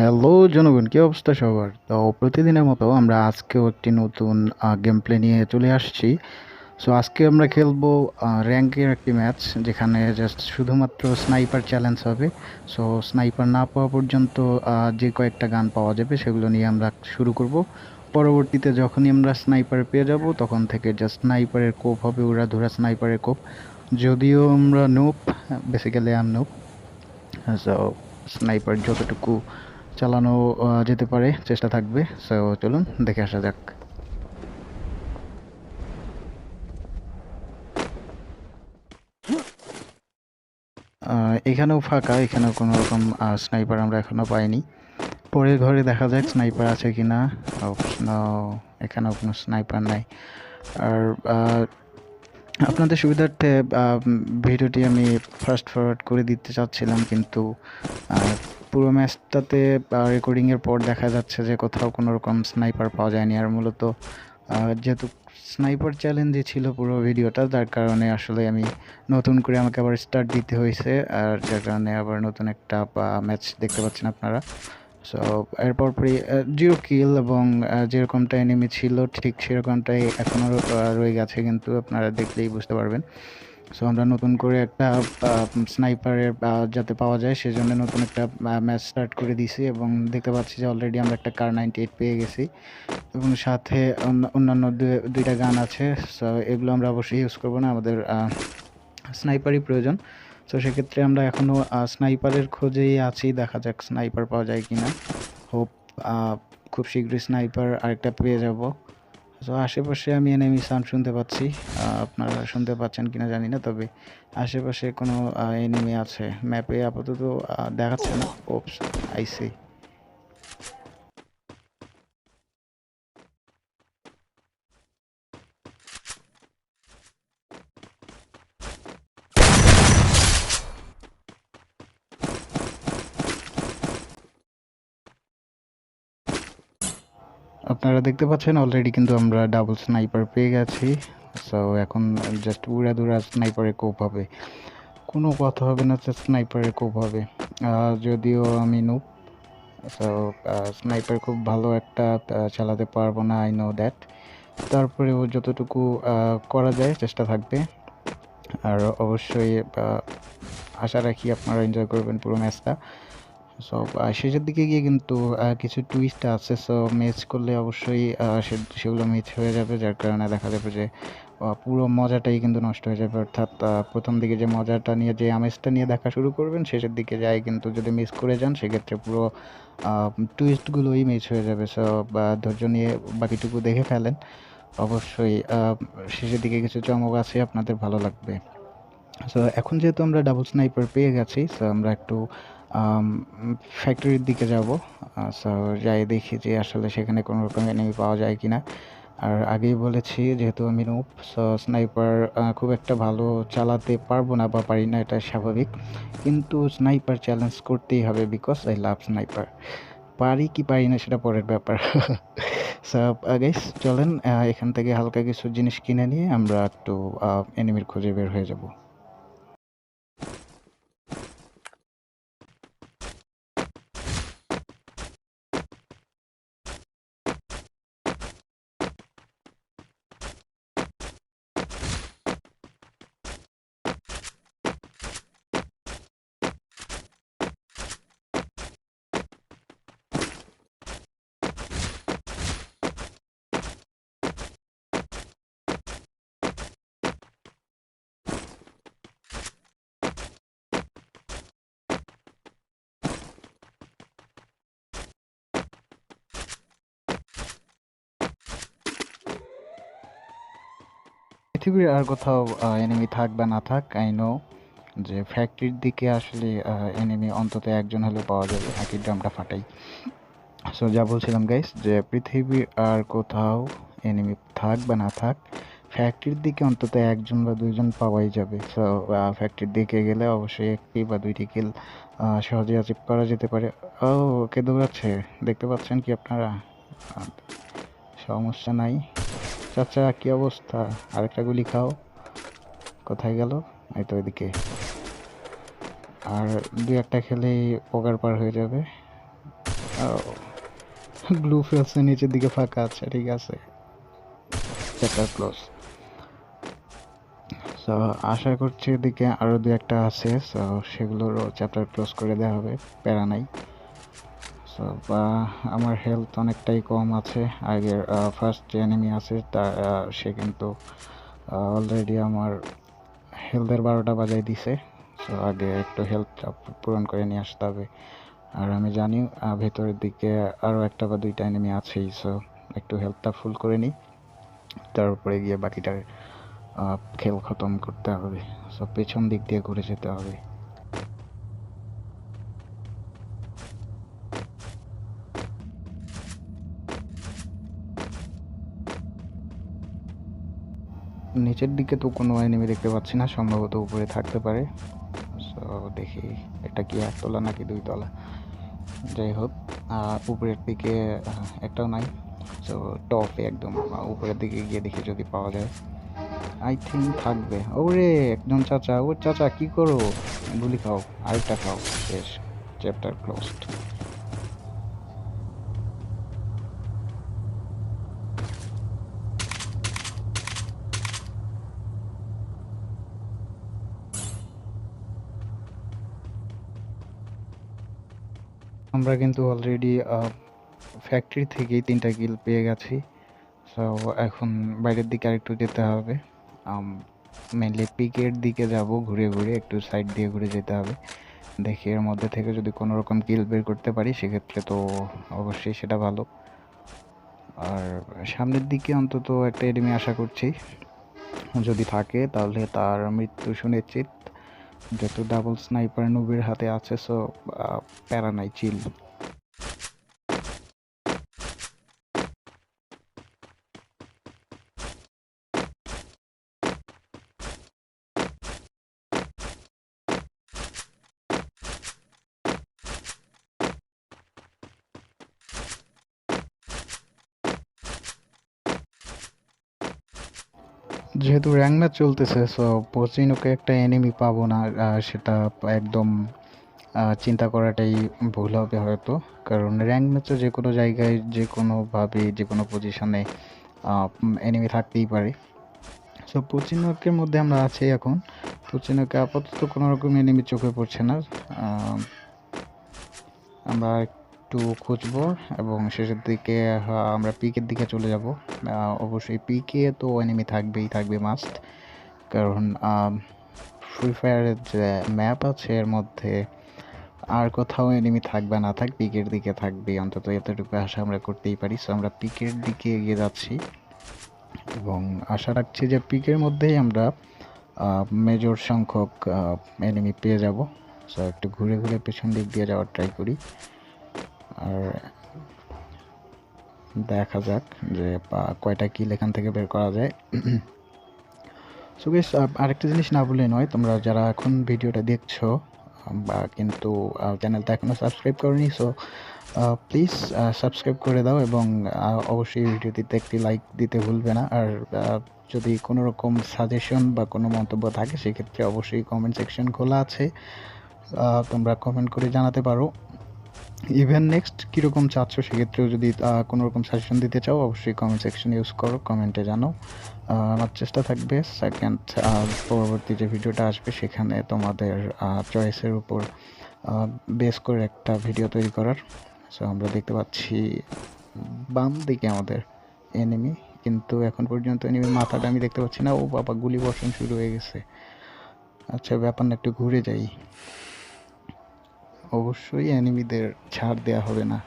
Hello জনগণ, কি অবস্থা সবার? তো প্রতিদিনের মতো আমরা আজকেও একটি নতুন গেম প্লে নিয়ে চলে আসছি। সো আজকে আমরা খেলবো র্যাঙ্কের একটি ম্যাচ, যেখানে জাস্ট শুধুমাত্র স্নাইপার চ্যালেঞ্জ হবে। সো স্নাইপার না পাওয়া পর্যন্ত যে কয়েকটা গান পাওয়া যাবে সেগুলো নিয়ে আমরা শুরু করব। পরবর্তীতে যখনই আমরা স্নাইপার পেয়ে যাব তখন থেকে জাস্ট স্নাইপারের কোপ হবে, উড়াধুরা স্নাইপারের কোপ। যদিও আমরা নোপ, বেসিক্যালি আম নোপ। সো স্নাইপার যতটুকু চালানো যেতে পারে চেষ্টা থাকবে। সো চলুন দেখে আসা যাক। এখানেও ফাঁকা, এখানেও কোনো রকম স্নাইপার আমরা এখনো পাইনি। পরের ঘরে দেখা যাক স্নাইপার আছে কিনা। না, এখানেও কোনো স্নাইপার নাই। আর আপনাদের সুবিধার্থে ভিডিওটি আমি ফাস্ট ফরওয়ার্ড করে দিতে চাচ্ছিলাম, কিন্তু পুরো ম্যাচটাতে রেকর্ডিংয়ের পর দেখা যাচ্ছে যে কোথাও কোনো রকম স্নাইপার পাওয়া যায়নি। আর মূলত যেহেতু স্নাইপার চ্যালেঞ্জই ছিল পুরো ভিডিওটা, যার কারণে আসলে আমি নতুন করে আমাকে আবার স্টার্ট দিতে হয়েছে, আর যার কারণে আবার নতুন একটা ম্যাচ দেখতে পাচ্ছেন আপনারা। সো এরপর পরই জিরো কিল, এবং যেরকমটা এনিমি ছিল ঠিক সেরকমটাই এখনও রয়ে গেছে, কিন্তু আপনারা দেখলেই বুঝতে পারবেন। সো আমরা নতুন করে একটা স্নাইপারের যাতে পাওয়া যায় সেজন্য নতুন একটা ম্যাচ স্টার্ট করে দিয়েছি, এবং দেখতে পাচ্ছি যে অলরেডি আমরা একটা কার 98 পেয়ে গেছি, এবং সাথে অন্যান্য দুইটা গান আছে। সো এগুলো আমরা অবশ্যই ইউজ করবো না, আমাদের স্নাইপারই প্রয়োজন। তো সেক্ষেত্রে আমরা এখনও স্নাইপারের খোঁজেই আছি, দেখা যাক স্নাইপার পাওয়া যায় কিনা। হোপ খুব শীঘ্রই স্নাইপার আরেকটা পেয়ে যাব। তো আশেপাশে আমি এনিমি সাউন্ড শুনতে পাচ্ছি, আপনারা শুনতে পাচ্ছেন কিনা জানি না, তবে আশেপাশে কোনো এনিমি আছে। ম্যাপে আপাতত দেখাচ্ছে না। ওপস, আইসি। আপনারা দেখতে পাচ্ছেন অলরেডি কিন্তু আমরা ডাবল স্নাইপার পেয়ে গেছি। সো এখন জাস্ট উড়াধুরা স্নাইপারে কোপ হবে, কোনো কথা হবে না যে স্নাইপারে কোপ হবে। যদিও আমি নুব, সো স্নাইপার খুব ভালো একটা চালাতে পারবো না, আই নো দ্যাট। তারপরেও যতটুকু করা যায় চেষ্টা থাকবে। আর অবশ্যই আশা রাখি আপনারা এনজয় করবেন পুরো ম্যাচটা। সো শেষের দিকে গিয়ে কিন্তু কিছু টুইস্ট আছে। সো ম্যাচ করলে অবশ্যই সেগুলো মিস হয়ে যাবে, যার কারণে দেখা যাবে যে পুরো মজাটাই কিন্তু নষ্ট হয়ে যাবে। অর্থাৎ প্রথম দিকে যে মজাটা নিয়ে, যে আমেজটা নিয়ে দেখা শুরু করবেন, শেষের দিকে যায় কিন্তু যদি মিস করে যান সেক্ষেত্রে পুরো টুইস্টগুলোই মিস হয়ে যাবে। সো ধৈর্য নিয়ে বাকিটুকু দেখে ফেলেন। অবশ্যই শেষের দিকে কিছু চমক আছে, আপনাদের ভালো লাগবে। সো এখন যেহেতু আমরা ডাবল স্নাইপার পেয়ে গেছি, সো আমরা একটু ফ্যাক্টরির দিকে যাব। সো যাই দেখি যে আসলে সেখানে কোনো রকম এনিমি পাওয়া যায় কিনা। আর আগেই বলেছি যেহেতু আমি নুব, সো স্নাইপার খুব একটা ভালো চালাতে পারবো না, বা পারি না, এটা স্বাভাবিক। কিন্তু স্নাইপার চ্যালেঞ্জ করতেই হবে, বিকজ আই লাভ স্নাইপার। পারি কি পারি না সেটা পরের ব্যাপার। সো গাইস, চলেন এখান থেকে হালকা কিছু জিনিস কিনে নিয়ে আমরা একটু এনিমির খোঁজে বের হয়ে যাব। পৃথিবীর আর কোথাও এনিমি থাক বা না থাক, আই নো যে ফ্যাক্টরির দিকে আসলে এনিমি অন্তত একজন হলেও পাওয়া যাবে, হাঁকির ড্রামটা ফাটাই। সো যা বলছিলাম গাইস, যে পৃথিবীর আর কোথাও এনিমি থাক বা না থাক, ফ্যাক্টরির দিকে অন্তত একজন বা দুইজন পাওয়াই যাবে। সো ফ্যাক্টরির দিকে গেলে অবশ্যই একটি বা দুইটি কিল সহজে অ্যাচিভ করা যেতে পারে। ও, ওকে দৌড়াচ্ছে, দেখতে পাচ্ছেন কি আপনারা? আহ, সমস্যা নাই। চাচা, কি অবস্থা? আরেকটা গুলি খাও। কোথায় গেল? এই তো এদিকে। আর দুই একটা খেলেই পগার পার হয়ে যাবে। গ্লু ফেলছে, নিচের দিকে ফাঁকা আছে, ঠিক আছে, চ্যাপ্টার ক্লোজ। সো আশা করছি এদিকে আরও দু একটা আছে, সো সেগুলোরও চ্যাপ্টার ক্লোজ করে দেওয়া হবে, প্যারা নাই। সো আমার হেলথ অনেকটাই কম আছে। আগের ফার্স্ট যে এনিমি আছে তার সে কিন্তু অলরেডি আমার হেলথের 12টা বাজাই দিছে। সো আগে একটু হেলথটা পূরণ করে নিয়ে আসতে হবে। আর আমি জানি ভেতরের দিকে আরও একটা বা দুইটা এনিমি আছেই, সো একটু হেলথটা ফুল করে নিই, তারপরে গিয়ে বাকিটার খেল খতম করতে হবে। সো পেছন দিক দিয়ে ঘুরে যেতে হবে। নিচের দিকে তো কোনো এনিমি দেখতে পাচ্ছি না, সম্ভবত উপরে থাকতে পারে। সো দেখি এটা কি একতলা নাকি 2 তলা, যাই হোক। উপরের দিকে একটাও নাই। সো টপে একদম উপরের দিকে গিয়ে দেখি যদি পাওয়া যায়। আই থিঙ্ক থাকবে। ওরে একজন চাচা, ও চাচা কি করো, গুলি খাও, আরেকটা খাও, শেষ, চ্যাপ্টার ক্লোজড। আমরা কিন্তু অলরেডি ফ্যাক্টরি থেকেই 3টা কিল পেয়ে গেছি। সো এখন বাইরের দিকে আরেকটু যেতে হবে, মেনলি পিকের দিকে যাব, ঘুরে ঘুরে একটু সাইড দিয়ে ঘুরে যেতে হবে। দেখি এর মধ্যে থেকে যদি কোনো রকম কিল বের করতে পারি সেক্ষেত্রে তো অবশ্যই সেটা ভালো। আর সামনের দিকে অন্তত একটা এনিমি আশা করছি, যদি থাকে তাহলে তার মৃত্যু সুনিশ্চিত। যেহেতু ডাবল স্নাইপার নুবের হাতে আছে, সো প্যারা নাই, চিল। যেহেতু র্যাঙ্ক ম্যাচ চলতেছে, সো পচিনোকে একটা এনিমি পাবো না, সেটা একদম চিন্তা করাটাই ভুল হবে হয়তো। কারণ র্যাঙ্ক ম্যাচে যে কোনো জায়গায় যে কোনোভাবে যে কোনো পজিশনে এনিমি থাকতেই পারে। সো পচিনোকের মধ্যে আমরা আছি এখন। পচিনোকে আপাতত কোনো রকম এনিমি চোখে পড়ছে না। আমরা একটু খুঁজবো এবং শেষের দিকে আমরা পিকের দিকে চলে যাব। অবশ্যই পিকে তো এনিমি থাকবেই, থাকবে মাস্ট। কারণ ফ্রি ফায়ারের যে ম্যাপ আছে এর মধ্যে আর কোথাও এনিমি থাকবে না থাক, পিকের দিকে থাকবে, অন্তত এতটুকু আশা আমরা করতেই পারি। সো আমরা পিকের দিকে এগিয়ে যাচ্ছি এবং আশা রাখছি যে পিকের মধ্যেই আমরা মেজর সংখ্যক এনিমি পেয়ে যাব। সো একটু ঘুরে ঘুরে পেছন দিক দিয়ে যাওয়ার ট্রাই করি, আর দেখা যাক যে কয়টা কিল এখান থেকে বের করা যায়। সো গাইস, আরেকটা জিনিস না বললে নয়, তোমরা যারা এখন ভিডিওটা দেখছো বা কিন্তু চ্যানেলটা এখনও সাবস্ক্রাইব করনি, সো প্লিজ সাবস্ক্রাইব করে দাও এবং অবশ্যই ভিডিওটিতে একটি লাইক দিতে ভুলবে না। আর যদি কোনো রকম সাজেশন বা কোনো মন্তব্য থাকে সেক্ষেত্রে অবশ্যই কমেন্ট সেকশন খোলা আছে, তোমরা কমেন্ট করে জানাতে পারো। ইভেন নেক্সট কীরকম চাচ্ছ সেক্ষেত্রেও যদি কোনো রকম সাজেশন দিতে চাও অবশ্যই কমেন্ট সেকশন ইউজ করো, কমেন্টে জানাও। আমার চেষ্টা থাকবে সেকেন্ড পরবর্তী যে ভিডিওটা আসবে সেখানে তোমাদের চয়েসের উপর বেস করে একটা ভিডিও তৈরি করার। সো আমরা দেখতে পাচ্ছি বাম দিকে আমাদের এনিমি, কিন্তু এখন পর্যন্ত এনিমির মাথাটা আমি দেখতে পাচ্ছি না। ও বাবা, গুলি বর্ষণ শুরু হয়ে গেছে। আচ্ছা, ব্যাপার না, একটু ঘুরে যাই। অবশ্যই এনিমিদের ছাড় দেয়া হবে না।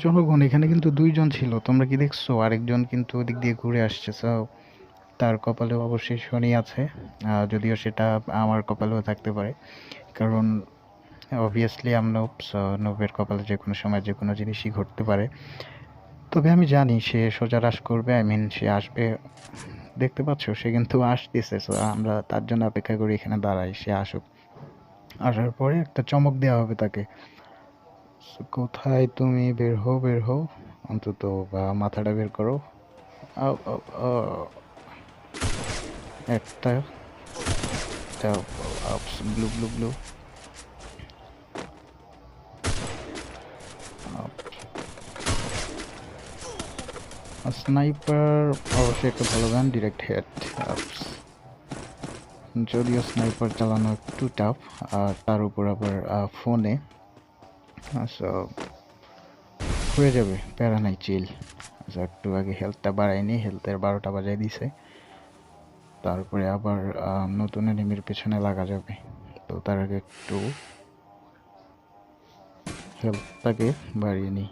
জনগণ এখানে কিন্তু 2জন ছিল, তোমরা কি দেখছো? আরেকজন কিন্তু ওদিক দিয়ে ঘুরে আসছে। সো তার কপালেও অবশ্যই শনি আছে, যদিও সেটা আমার কপালেও থাকতে পারে। কারণ অবভিয়াসলি আমি নোব, সো নোবের কপালে যে কোনো সময় যে কোনো জিনিসই ঘটতে পারে। তবে আমি জানি সে সোজা রাশ করবে, আই মিন সে আসবে। দেখতে পাচ্ছ সে কিন্তু আসতেছে, সো আমরা তার জন্য অপেক্ষা করি, এখানে দাঁড়াই সে আসুক। আসার পরে একটা চমক দেওয়া হবে তাকে। So, কোথায় তুমি? বের হও, বের হও অন্তত, বা মাথাটা বের করো। আও, আও, আও। একটা ব্লু ব্লু ব্লু। স্নাইপার অবশ্যই একটা ভালো গান, ডিরেক্ট হেড। যদিও স্নাইপার চালানো একটু টাফ, আর তার উপর আবার ফোনে, সো হয়ে যাবে, প্যারা নাই, চিল। আচ্ছা, একটু আগে হেলথটা বাড়ায়নি, হেলথের 12টা বাজায় দিছে। তারপরে আবার নতুন এনিমির পেছনে লাগা যাবে, তো তার আগে একটু হেলথটাকে বাড়িয়ে নিই।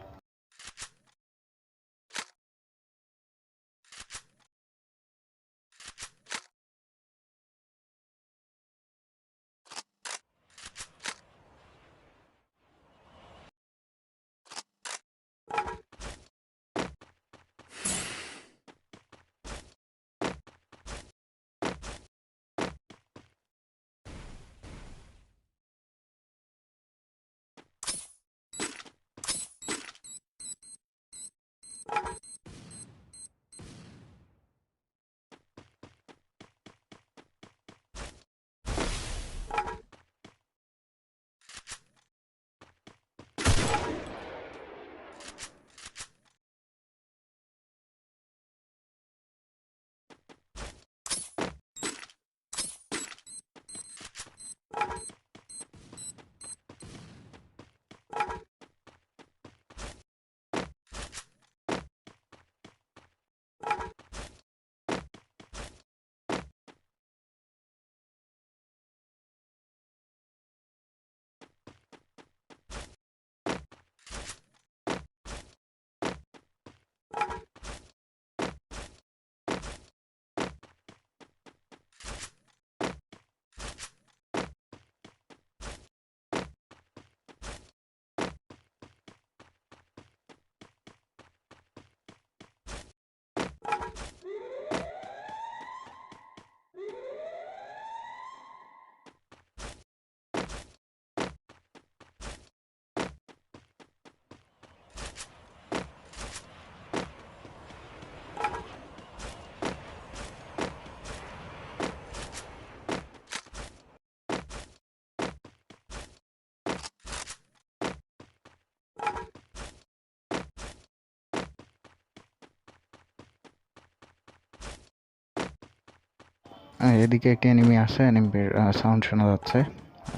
এদিকে একটা এনিমি আছে, এনিমির সাউন্ড শোনা যাচ্ছে।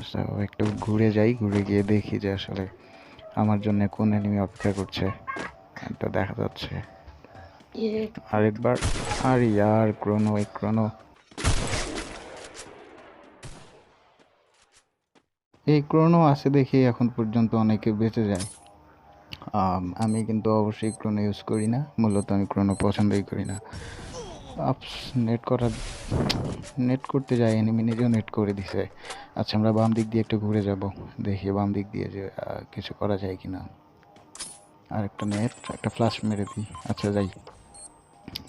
So, একটু ঘুরে যাই, ঘুরে গিয়ে দেখি যে আসলে আমার জন্য কোন এনিমি অপেক্ষা করছে। এটা দেখা যাচ্ছে আরেকবার। আর ইয়ার ক্রোনো, এই ক্রোনো, এই ক্রোনো আছে দেখি এখন পর্যন্ত অনেকে বেঁচে যায়। আমি কিন্তু অবশ্যই ক্রোনো ইউজ করি না, মূলত আমি ক্রোনো পছন্দই করি না। আপস, নেট করা, নেট করতে যাই, এনিমি নিজেও নেট করে দিছে। আচ্ছা, আমরা বাম দিক দিয়ে একটু ঘুরে যাব, দেখি বাম দিক দিয়ে যে কিছু করা যায় কিনা। আর একটা নেট, একটা ফ্লাশ মেরে দিই। আচ্ছা যাই,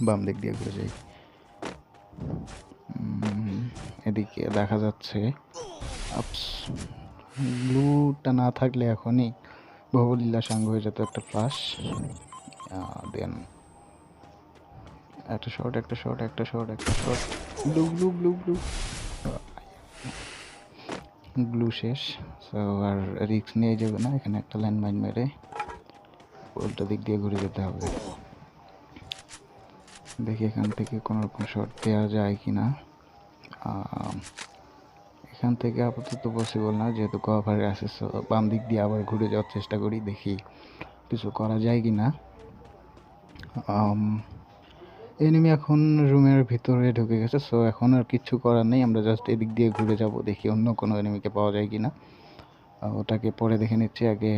বাম দিক দিয়ে ঘুরে যাই। এদিকে দেখা যাচ্ছে আপস, ব্লুটা না থাকলে এখনই বহুলীলা সাঙ্গ হয়ে যেত। একটা ফ্লাশ, দেন একটা শর্ট, একটা শর্ট, একটা শর্ট, একটা short. Blue blue blue blue blue শেষ। সো আর রিস্ক নিয়ে যাবে না, এখানে একটা ল্যান্ডমাইন মেরে উল্টো দিক দিয়ে ঘুরে যেতে হবে। দেখি এখান থেকে কোনো রকম শর্ট দেওয়া যায় কি না। এখান থেকে আপাতত পসিবল না, যেহেতু কভারে আছে। সো বাম দিক দিয়ে আবার ঘুরে যাওয়ার চেষ্টা করি, দেখি কিছু করা যায় কি না। এনিমি এখন রুমের ভিতরে ঢুকে গেছে, সো এখন আর কিছু করার নেই, আমরা জাস্ট এদিক দিয়ে ঘুরে যাব, দেখি অন্য কোনো এনিমিকে পাওয়া যায় কি না। ওটাকে পরে দেখে নিচ্ছি। আগে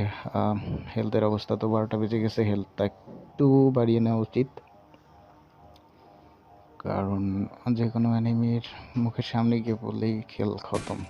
হেলথের অবস্থা তো 12টা বেজে গেছে, হেলথটা একটু বাড়িয়ে নেওয়া উচিত, কারণ যে কোনো এনিমির মুখের সামনে গিয়ে পড়লেই খেল খতম।